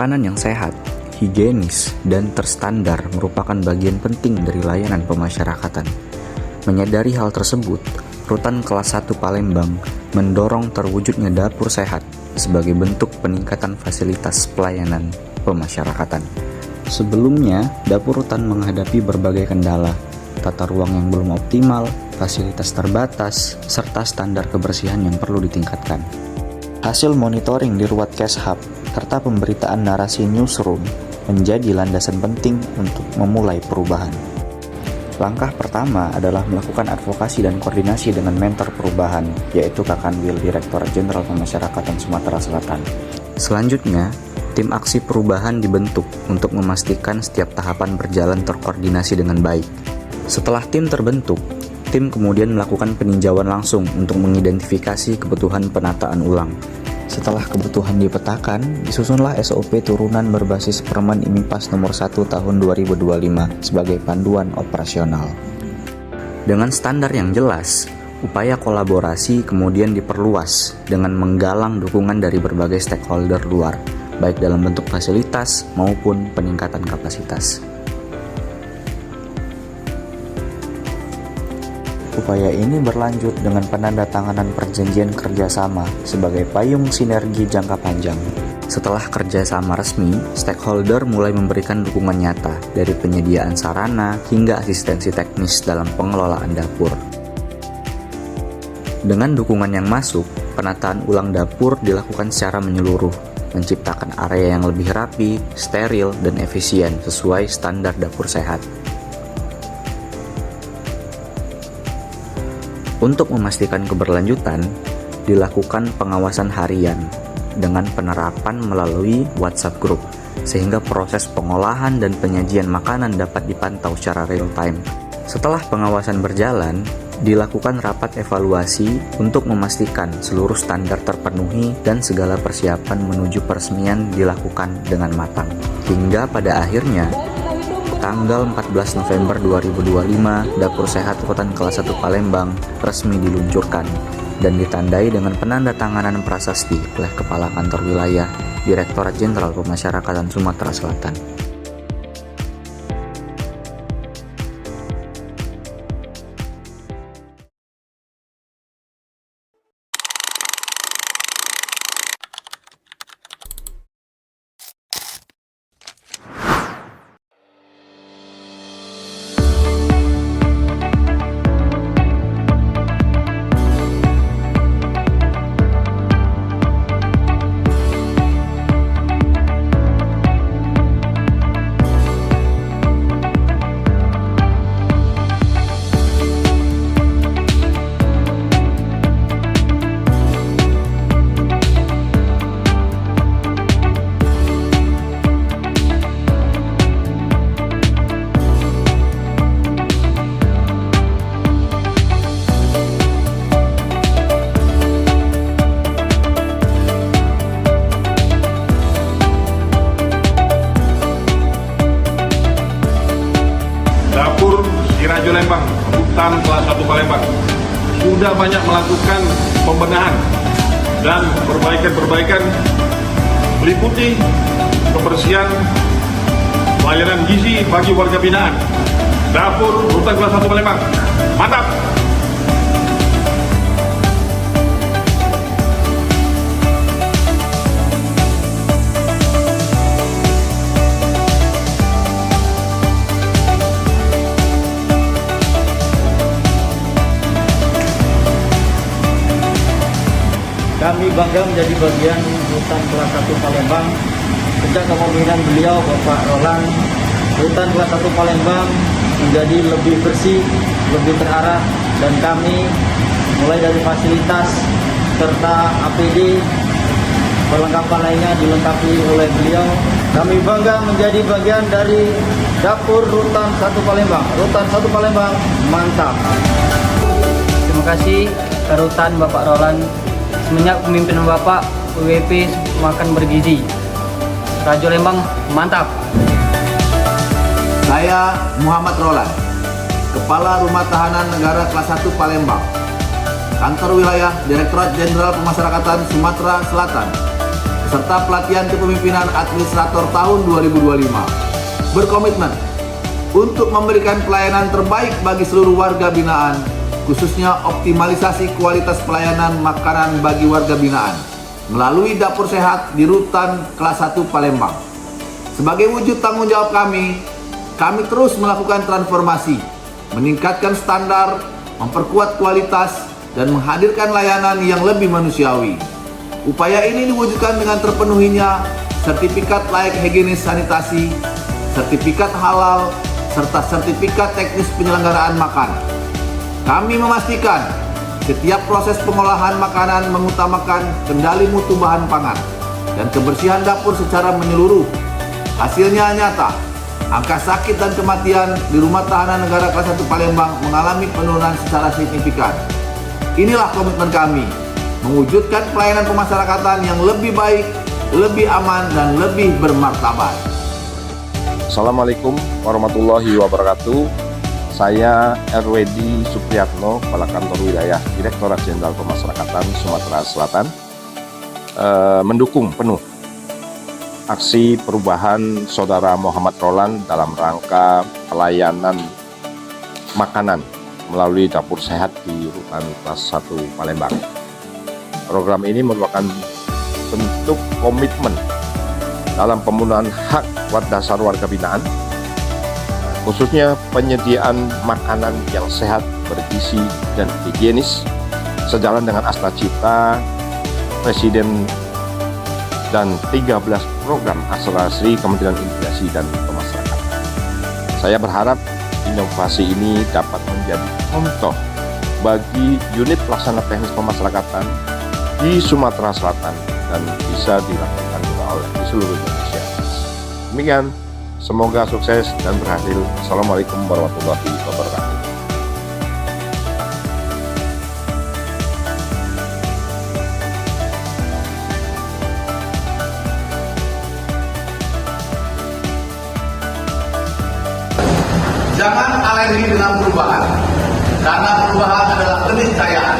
Makanan yang sehat, higienis, dan terstandar merupakan bagian penting dari layanan pemasyarakatan. Menyadari hal tersebut, Rutan Kelas 1 Palembang mendorong terwujudnya dapur sehat sebagai bentuk peningkatan fasilitas pelayanan pemasyarakatan. Sebelumnya, dapur rutan menghadapi berbagai kendala, tata ruang yang belum optimal, fasilitas terbatas, serta standar kebersihan yang perlu ditingkatkan. Hasil monitoring di Ruat Cash Hub serta pemberitaan narasi newsroom menjadi landasan penting untuk memulai perubahan. Langkah pertama adalah melakukan advokasi dan koordinasi dengan mentor perubahan, yaitu Kakanwil Direktorat Jenderal Pemasyarakatan Sumatera Selatan. Selanjutnya, tim aksi perubahan dibentuk untuk memastikan setiap tahapan berjalan terkoordinasi dengan baik. Setelah tim terbentuk, tim kemudian melakukan peninjauan langsung untuk mengidentifikasi kebutuhan penataan ulang. Setelah kebutuhan dipetakan, disusunlah SOP turunan berbasis Permen IMIPAS nomor 1 tahun 2025 sebagai panduan operasional. Dengan standar yang jelas, upaya kolaborasi kemudian diperluas dengan menggalang dukungan dari berbagai stakeholder luar, baik dalam bentuk fasilitas maupun peningkatan kapasitas. Upaya ini berlanjut dengan penandatanganan perjanjian kerjasama sebagai payung sinergi jangka panjang. Setelah kerjasama resmi, stakeholder mulai memberikan dukungan nyata dari penyediaan sarana hingga asistensi teknis dalam pengelolaan dapur. Dengan dukungan yang masuk, penataan ulang dapur dilakukan secara menyeluruh, menciptakan area yang lebih rapi, steril, dan efisien sesuai standar dapur sehat. Untuk memastikan keberlanjutan, dilakukan pengawasan harian dengan penerapan melalui WhatsApp Group, sehingga proses pengolahan dan penyajian makanan dapat dipantau secara real time. Setelah pengawasan berjalan, dilakukan rapat evaluasi untuk memastikan seluruh standar terpenuhi dan segala persiapan menuju peresmian dilakukan dengan matang. Hingga pada akhirnya, tanggal 14 November 2025, Dapur Sehat Rutan Kelas 1 Palembang resmi diluncurkan dan ditandai dengan penandatanganan prasasti oleh Kepala Kantor Wilayah Direktorat Jenderal Pemasyarakatan Sumatera Selatan. Rajo Lembang, Rutan Kelas 1 Palembang sudah banyak melakukan pembenahan dan perbaikan meliputi kebersihan, pelayanan gizi bagi warga binaan. Dapur Rutan Kelas 1 Palembang, mantap! Kami bangga menjadi bagian Rutan Kelas 1 Palembang. Sejak kepemimpinan beliau, Bapak Roland, Rutan Kelas 1 Palembang menjadi lebih bersih, lebih terarah, dan kami mulai dari fasilitas serta APD, perlengkapan lainnya dilengkapi oleh beliau. Kami bangga menjadi bagian dari Dapur Rutan 1 Palembang. Rutan 1 Palembang, mantap! Terima kasih Rutan Bapak Roland. Semenjak pemimpinan Bapak, WWP makan bergizi. Rajo Lembang, mantap. Saya Muhammad Roland, Kepala Rumah Tahanan Negara Kelas 1 Palembang, Kantor Wilayah Direktorat Jenderal Pemasyarakatan Sumatera Selatan. serta pelatihan kepemimpinan administrator tahun 2025. Berkomitmen untuk memberikan pelayanan terbaik bagi seluruh warga binaan, khususnya optimalisasi kualitas pelayanan makanan bagi warga binaan melalui dapur sehat di Rutan Kelas 1 Palembang. Sebagai wujud tanggung jawab kami terus melakukan transformasi, meningkatkan standar, memperkuat kualitas, dan menghadirkan layanan yang lebih manusiawi. Upaya ini diwujudkan dengan terpenuhinya sertifikat layak higienis sanitasi, sertifikat halal, serta sertifikat teknis penyelenggaraan makan. Kami memastikan setiap proses pengolahan makanan mengutamakan kendali mutu bahan pangan dan kebersihan dapur secara menyeluruh. Hasilnya nyata, angka sakit dan kematian di Rumah Tahanan Negara Kelas 1 Palembang mengalami penurunan secara signifikan. Inilah komitmen kami, mewujudkan pelayanan pemasyarakatan yang lebih baik, lebih aman, dan lebih bermartabat. Assalamualaikum warahmatullahi wabarakatuh. Saya RWD Supriyatno, Kepala Kantor Wilayah Direktorat Jenderal Pemasyarakatan Sumatera Selatan, mendukung penuh aksi perubahan Saudara Muhammad Roland dalam rangka pelayanan makanan melalui dapur sehat di Rutan Kelas 1 Palembang. Program ini merupakan bentuk komitmen dalam pemenuhan hak dasar warga binaan, khususnya penyediaan makanan yang sehat, bergizi, dan higienis, sejalan dengan Asta Cipta Presiden dan 13 program akselerasi Kementerian Integrasi dan Pemasyarakatan. Saya berharap inovasi ini dapat menjadi contoh bagi unit pelaksana teknis pemasyarakatan di Sumatera Selatan dan bisa dilakukan juga oleh di seluruh Indonesia. Demikian, semoga sukses dan berhasil. Assalamualaikum warahmatullahi wabarakatuh. Jangan alergi dengan perubahan, karena perubahan adalah keniscayaan.